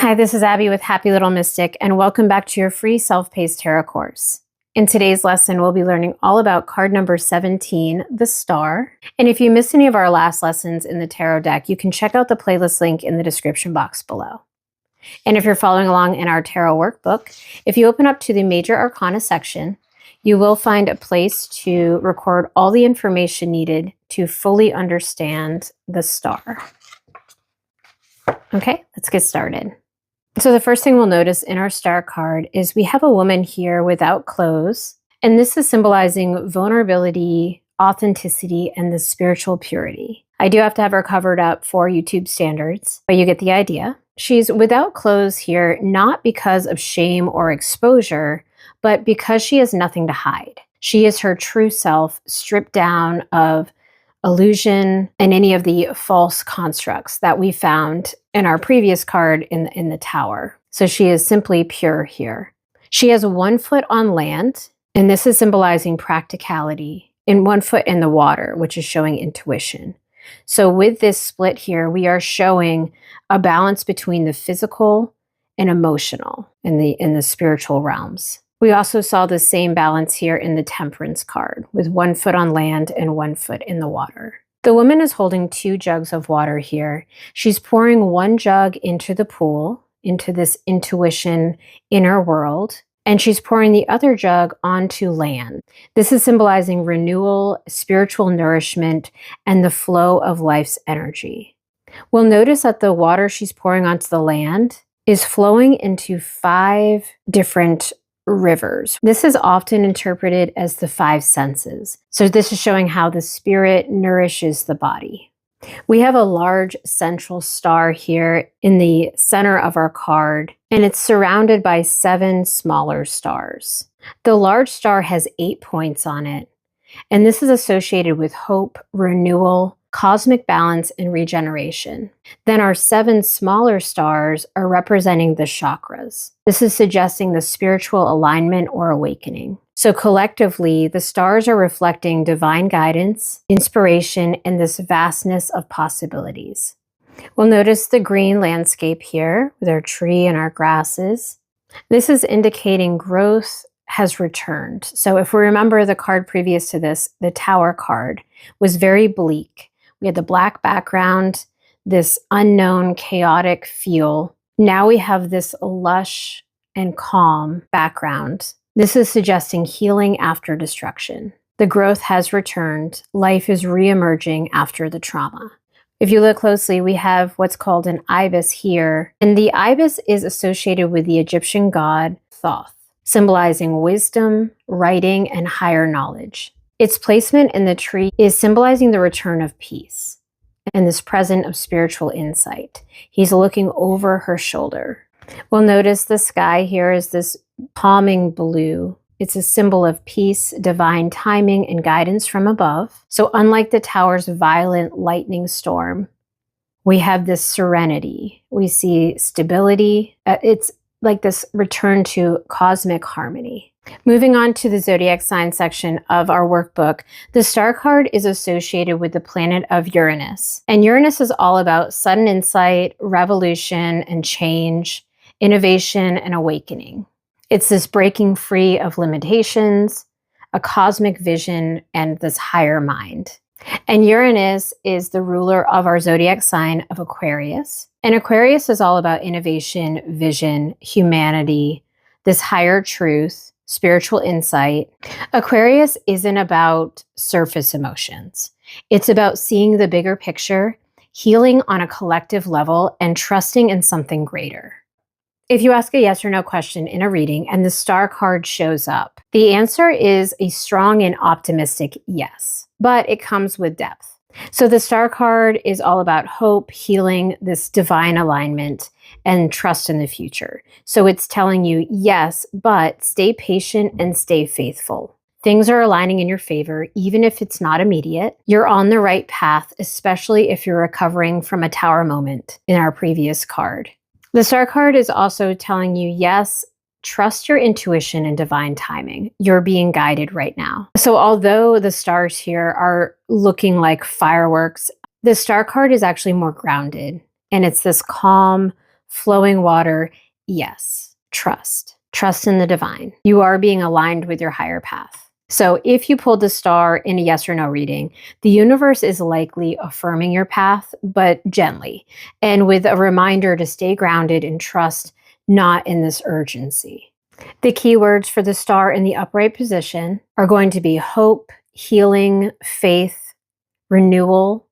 Hi, this is Abby with Happy Little Mystic, and welcome back to your free self-paced tarot course. In today's lesson, we'll be learning all about card number 17, the Star. And if you missed any of our last lessons in the tarot deck, you can check out the playlist link in the description box below. And if you're following along in our tarot workbook, if you open up to the Major Arcana section, you will find a place to record all the information needed to fully understand the Star. Okay, let's get started. So the first thing we'll notice in our Star card is we have a woman here without clothes, and this is symbolizing vulnerability, authenticity, and the spiritual purity. I do have to have her covered up for YouTube standards, but you get the idea. She's without clothes here, not because of shame or exposure, but because she has nothing to hide. She is her true self, stripped down of illusion and any of the false constructs that we found in our previous card in the Tower. So she is simply pure here. She has 1 foot on land, and this is symbolizing practicality, and 1 foot in the water, which is showing intuition. So with this split here, we are showing a balance between the physical and emotional in the spiritual realms. We also saw the same balance here in the Temperance card, with 1 foot on land and 1 foot in the water. The woman is holding 2 jugs of water here. She's pouring 1 jug into the pool, into this intuition inner world, and she's pouring the other jug onto land. This is symbolizing renewal, spiritual nourishment, and the flow of life's energy. We'll notice that the water she's pouring onto the land is flowing into 5 different rivers. This is often interpreted as the 5 senses. So this is showing how the spirit nourishes the body. We have a large central star here in the center of our card, and it's surrounded by 7 smaller stars. The large star has 8 points on it, and this is associated with hope, renewal, cosmic balance, and regeneration. Then our 7 smaller stars are representing the chakras. This is suggesting the spiritual alignment or awakening. So collectively, the stars are reflecting divine guidance, inspiration, and this vastness of possibilities. We'll notice the green landscape here with our tree and our grasses. This is indicating growth has returned. So if we remember the card previous to this, the Tower card was very bleak. We had the black background, this unknown, chaotic feel. Now we have this lush and calm background. This is suggesting healing after destruction. The growth has returned. Life is re-emerging after the trauma. If you look closely, we have what's called an ibis here. And the ibis is associated with the Egyptian god Thoth, symbolizing wisdom, writing, and higher knowledge. Its placement in the tree is symbolizing the return of peace and this present of spiritual insight. He's looking over her shoulder. We'll notice the sky here is this calming blue. It's a symbol of peace, divine timing, and guidance from above. So unlike the Tower's violent lightning storm, we have this serenity. We see stability. It's like this return to cosmic harmony. Moving on to the zodiac sign section of our workbook, the Star card is associated with the planet of Uranus. And Uranus is all about sudden insight, revolution, and change, innovation, and awakening. It's this breaking free of limitations, a cosmic vision, and this higher mind. And Uranus is the ruler of our zodiac sign of Aquarius. And Aquarius is all about innovation, vision, humanity, this higher truth, spiritual insight. Aquarius isn't about surface emotions. It's about seeing the bigger picture, healing on a collective level, and trusting in something greater. If you ask a yes or no question in a reading and the Star card shows up, the answer is a strong and optimistic yes, but it comes with depth. So the Star card is all about hope, healing, this divine alignment, and trust in the future. So it's telling you, yes, but stay patient and stay faithful. Things are aligning in your favor, even if it's not immediate. You're on the right path, especially if you're recovering from a Tower moment in our previous card. The Star card is also telling you, yes, trust your intuition and divine timing. You're being guided right now. So although the stars here are looking like fireworks, the Star card is actually more grounded. And it's this calm, flowing water, yes, trust. Trust in the divine. You are being aligned with your higher path. So if you pulled the star in a yes or no reading, the universe is likely affirming your path, but gently, and with a reminder to stay grounded and trust, not in this urgency. The keywords for the star in the upright position are going to be hope, healing, faith, renewal,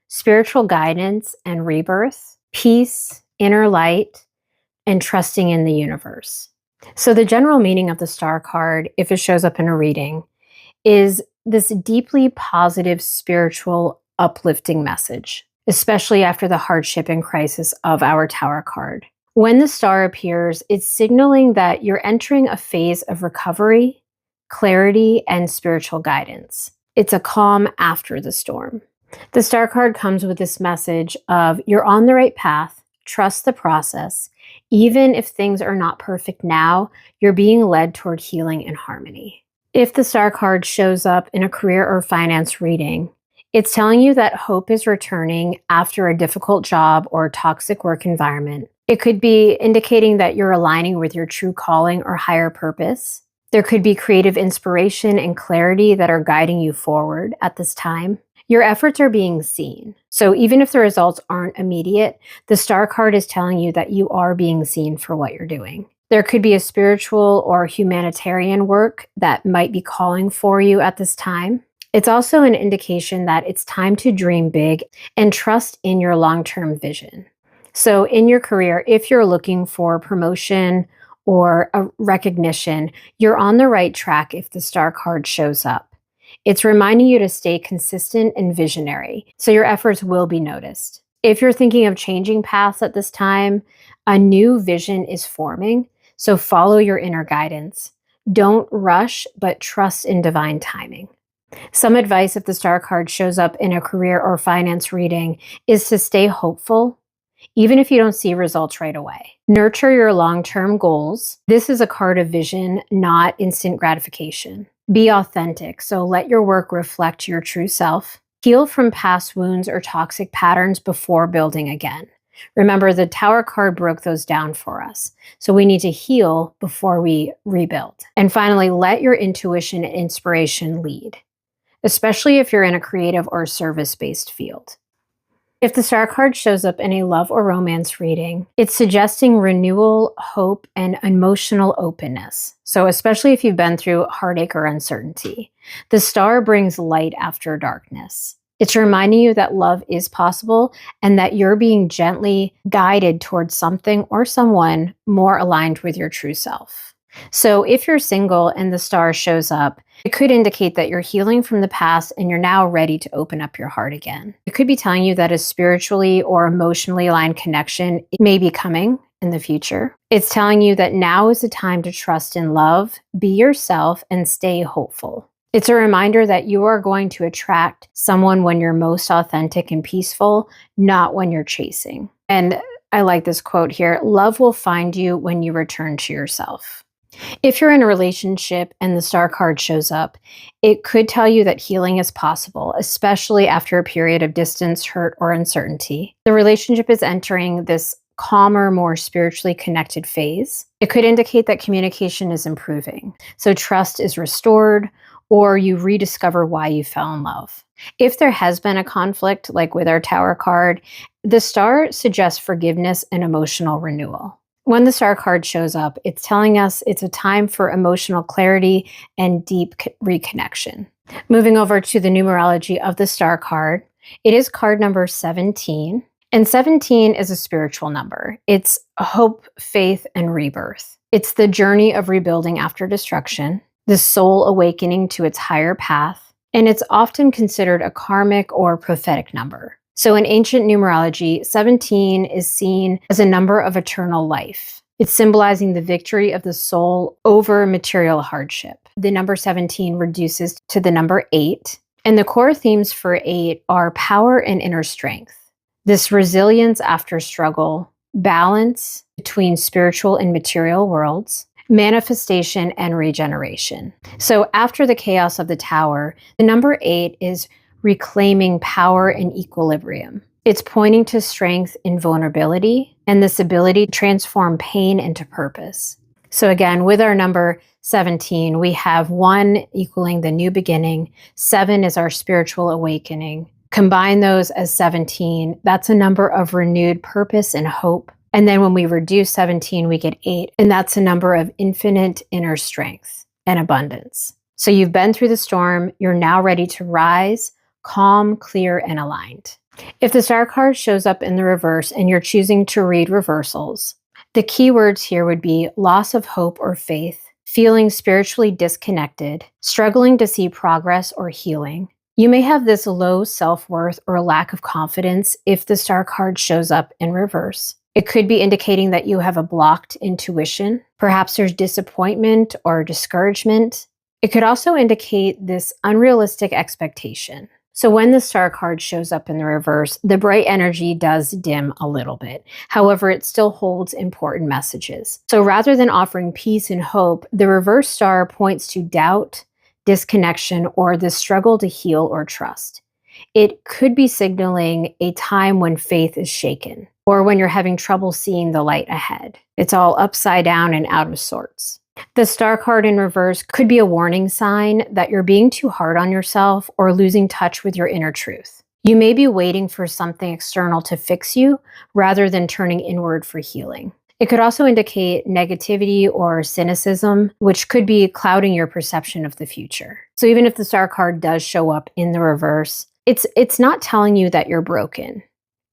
spiritual guidance and rebirth, peace, inner light, and trusting in the universe. So the general meaning of the star card, if it shows up in a reading, is this deeply positive, spiritual, uplifting message, especially after the hardship and crisis of our Tower card. When the star appears, it's signaling that you're entering a phase of recovery, clarity, and spiritual guidance. It's a calm after the storm. The star card comes with this message of you're on the right path, trust the process. Even if things are not perfect now, you're being led toward healing and harmony. If the star card shows up in a career or finance reading, it's telling you that hope is returning after a difficult job or toxic work environment. It could be indicating that you're aligning with your true calling or higher purpose. There could be creative inspiration and clarity that are guiding you forward at this time. Your efforts are being seen. So even if the results aren't immediate, the star card is telling you that you are being seen for what you're doing. There could be a spiritual or humanitarian work that might be calling for you at this time. It's also an indication that it's time to dream big and trust in your long-term vision. So in your career, if you're looking for promotion or a recognition, you're on the right track if the star card shows up. It's reminding you to stay consistent and visionary, so your efforts will be noticed. If you're thinking of changing paths at this time, a new vision is forming, so follow your inner guidance. Don't rush, but trust in divine timing. Some advice if the star card shows up in a career or finance reading is to stay hopeful, even if you don't see results right away. Nurture your long-term goals. This is a card of vision, not instant gratification. Be authentic, so let your work reflect your true self. Heal from past wounds or toxic patterns before building again. Remember, the Tower card broke those down for us, so we need to heal before we rebuild. And finally, let your intuition and inspiration lead, especially if you're in a creative or service-based field. If the star card shows up in a love or romance reading, it's suggesting renewal, hope, and emotional openness. So especially if you've been through heartache or uncertainty, the star brings light after darkness. It's reminding you that love is possible and that you're being gently guided towards something or someone more aligned with your true self. So if you're single and the star shows up, it could indicate that you're healing from the past and you're now ready to open up your heart again. It could be telling you that a spiritually or emotionally aligned connection may be coming in the future. It's telling you that now is the time to trust in love, be yourself, and stay hopeful. It's a reminder that you are going to attract someone when you're most authentic and peaceful, not when you're chasing. And I like this quote here, love will find you when you return to yourself. If you're in a relationship and the star card shows up, it could tell you that healing is possible, especially after a period of distance, hurt, or uncertainty. The relationship is entering this calmer, more spiritually connected phase. It could indicate that communication is improving, so trust is restored, or you rediscover why you fell in love. If there has been a conflict, like with our Tower card, the star suggests forgiveness and emotional renewal. When the star card shows up, it's telling us it's a time for emotional clarity and deep reconnection. Moving over to the numerology of the star card, it is card number 17. And 17 is a spiritual number. It's hope, faith, and rebirth. It's the journey of rebuilding after destruction, the soul awakening to its higher path, and it's often considered a karmic or prophetic number. So in ancient numerology, 17 is seen as a number of eternal life. It's symbolizing the victory of the soul over material hardship. The number 17 reduces to the number 8, and the core themes for 8 are power and inner strength. This resilience after struggle, balance between spiritual and material worlds, manifestation and regeneration. So after the chaos of the Tower, the number 8 is reclaiming power and equilibrium. It's pointing to strength in vulnerability and this ability to transform pain into purpose. So again, with our number 17, we have 1 equaling the new beginning. 7 is our spiritual awakening. Combine those as 17, that's a number of renewed purpose and hope. And then when we reduce 17, we get 8, and that's a number of infinite inner strength and abundance. So you've been through the storm, you're now ready to rise, calm, clear, and aligned. If the star card shows up in the reverse and you're choosing to read reversals, the key words here would be loss of hope or faith, feeling spiritually disconnected, struggling to see progress or healing. You may have this low self-worth or lack of confidence if the star card shows up in reverse. It could be indicating that you have a blocked intuition. Perhaps there's disappointment or discouragement. It could also indicate this unrealistic expectation. So when the star card shows up in the reverse, the bright energy does dim a little bit. However, it still holds important messages. So rather than offering peace and hope, the reverse star points to doubt, disconnection, or the struggle to heal or trust. It could be signaling a time when faith is shaken, or when you're having trouble seeing the light ahead. It's all upside down and out of sorts. The star card in reverse could be a warning sign that you're being too hard on yourself or losing touch with your inner truth. You may be waiting for something external to fix you rather than turning inward for healing. It could also indicate negativity or cynicism, which could be clouding your perception of the future. So even if the star card does show up in the reverse, it's not telling you that you're broken.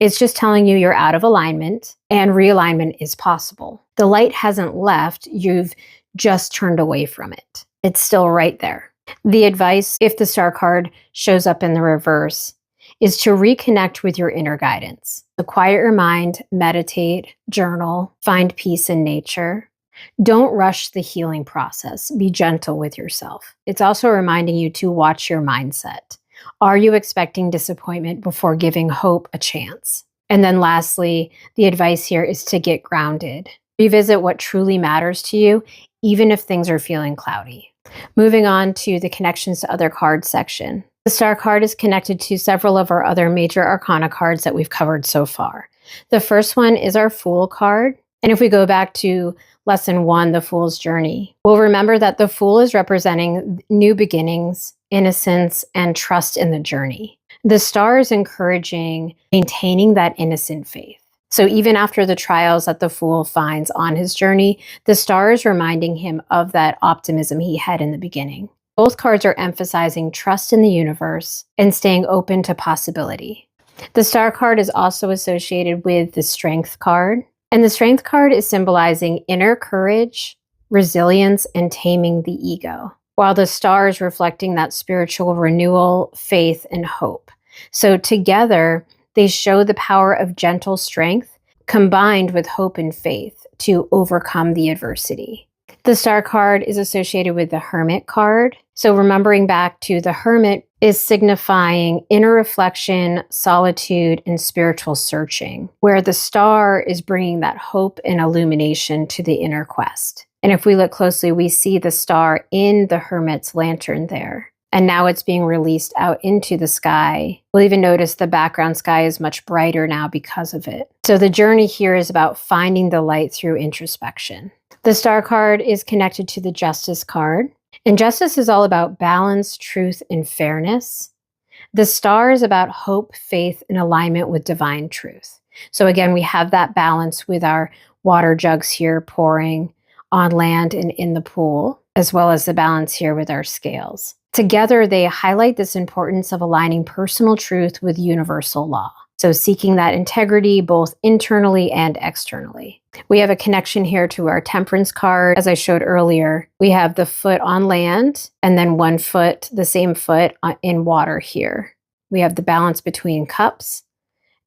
It's just telling you you're out of alignment and realignment is possible. The light hasn't left, you've just turned away from it. It's still right there. The advice, if the star card shows up in the reverse, is to reconnect with your inner guidance. So quiet your mind, meditate, journal, find peace in nature. Don't rush the healing process. Be gentle with yourself. It's also reminding you to watch your mindset. Are you expecting disappointment before giving hope a chance? And then lastly, the advice here is to get grounded. Revisit what truly matters to you, even if things are feeling cloudy. Moving on to the connections to other cards section. The star card is connected to several of our other major arcana cards that we've covered so far. The first one is our Fool card. And if we go back to lesson 1, the Fool's Journey, we'll remember that the Fool is representing new beginnings, innocence, and trust in the journey. The star is encouraging maintaining that innocent faith. So even after the trials that the Fool finds on his journey, the star is reminding him of that optimism he had in the beginning. Both cards are emphasizing trust in the universe and staying open to possibility. The star card is also associated with the Strength card. And the Strength card is symbolizing inner courage, resilience, and taming the ego, while the star is reflecting that spiritual renewal, faith, and hope. So together, they show the power of gentle strength combined with hope and faith to overcome the adversity. The star card is associated with the Hermit card. So remembering back to the Hermit is signifying inner reflection, solitude, and spiritual searching, where the star is bringing that hope and illumination to the inner quest. And if we look closely, we see the star in the Hermit's lantern there. And now it's being released out into the sky. We'll even notice the background sky is much brighter now because of it. So the journey here is about finding the light through introspection. The star card is connected to the Justice card. And justice is all about balance, truth, and fairness. The star is about hope, faith, and alignment with divine truth. So again, we have that balance with our water jugs here pouring on land and in the pool, as well as the balance here with our scales. Together, they highlight this importance of aligning personal truth with universal law. So seeking that integrity both internally and externally. We have a connection here to our Temperance card. As I showed earlier, we have the foot on land and then one foot, the same foot in water here. We have the balance between cups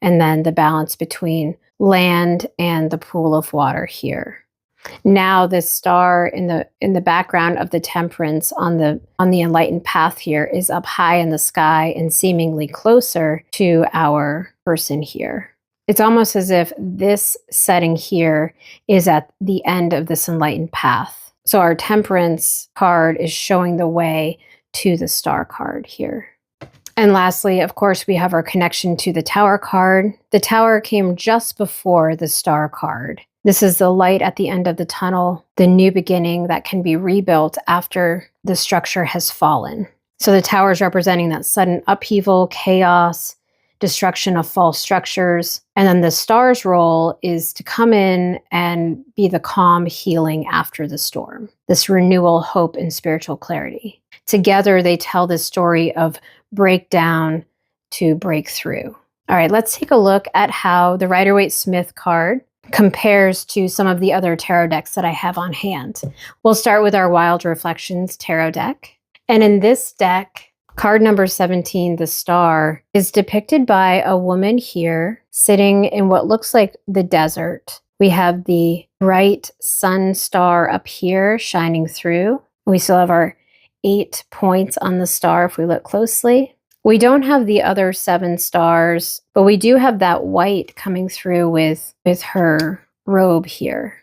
and then the balance between land and the pool of water here. Now this star in the background of the Temperance on the enlightened path here is up high in the sky and seemingly closer to our person here. It's almost as if this setting here is at the end of this enlightened path. So our Temperance card is showing the way to the star card here. And lastly, of course, we have our connection to the Tower card. The Tower came just before the Star card. This is the light at the end of the tunnel, the new beginning that can be rebuilt after the structure has fallen. So the Tower is representing that sudden upheaval, chaos, destruction of false structures. And then the Star's role is to come in and be the calm healing after the storm, this renewal, hope, and spiritual clarity. Together, they tell this story of breakdown to breakthrough. All right, let's take a look at how the Rider-Waite-Smith card compares to some of the other tarot decks that I have on hand. We'll start with our Wild Reflections tarot deck. And in this deck, card number 17, the Star, is depicted by a woman here sitting in what looks like the desert. We have the bright sun star up here shining through. We still have our 8 points on the star if we look closely. We don't have the other 7 stars, but we do have that white coming through with her robe here.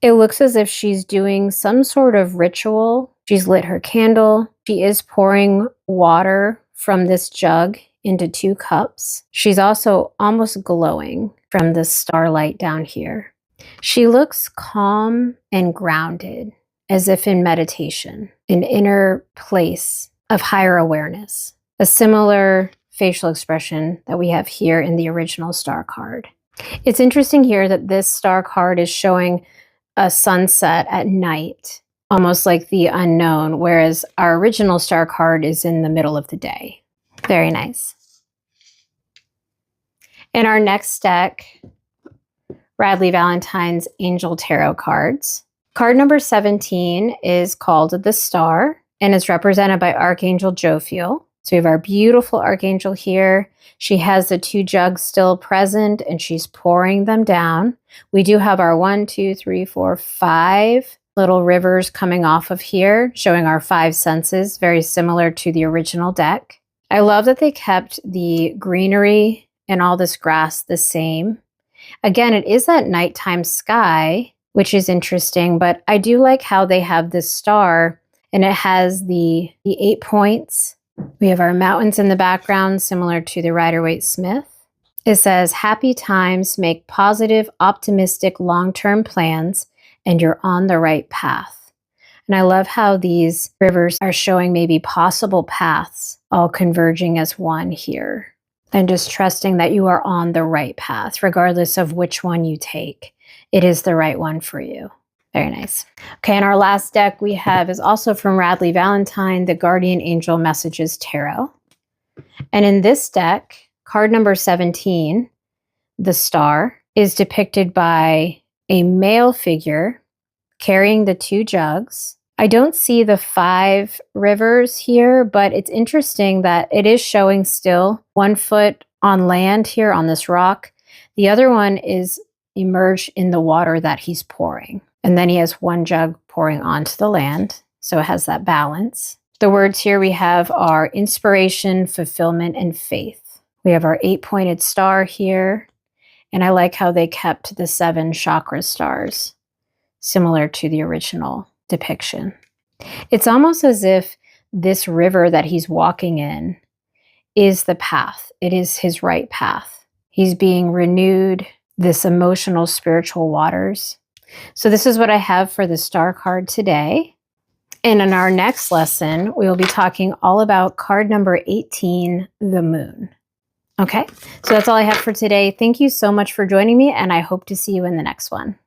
It looks as if she's doing some sort of ritual. She's lit her candle. She is pouring water from this jug into 2 cups. She's also almost glowing from the starlight down here. She looks calm and grounded, as if in meditation, an inner place of higher awareness. A similar facial expression that we have here in the original Star card. It's interesting here that this Star card is showing a sunset at night, almost like the unknown, whereas our original Star card is in the middle of the day. Very nice. In our next deck, Radleigh Valentine's Angel Tarot cards. Card number 17 is called the Star and is represented by Archangel Jophiel. So we have our beautiful Archangel here. She has the 2 jugs still present and she's pouring them down. We do have our 1, 2, 3, 4, 5 little rivers coming off of here, showing our 5 senses, very similar to the original deck. I love that they kept the greenery and all this grass the same. Again, it is that nighttime sky, which is interesting, but I do like how they have this star and it has the 8 points. We have our mountains in the background, similar to the Rider-Waite-Smith. It says, happy times, make positive, optimistic, long-term plans, and you're on the right path. And I love how these rivers are showing maybe possible paths, all converging as one here. And just trusting that you are on the right path, regardless of which one you take. It is the right one for you. Very nice. Okay, and our last deck we have is also from Radleigh Valentine, the Guardian Angel Messages Tarot. And in this deck, card number 17, the Star, is depicted by a male figure carrying the 2 jugs. I don't see the 5 rivers here, but it's interesting that it is showing still 1 foot on land here on this rock. The other one is immersed in the water that he's pouring. And then he has 1 jug pouring onto the land. So it has that balance. The words here we have are inspiration, fulfillment, and faith. We have our 8-pointed star here. And I like how they kept the 7 chakra stars, similar to the original depiction. It's almost as if this river that he's walking in is the path. It is his right path. He's being renewed, this emotional, spiritual waters. So this is what I have for the Star card today. And in our next lesson, we will be talking all about card number 18, the Moon. Okay, so that's all I have for today. Thank you so much for joining me, and I hope to see you in the next one.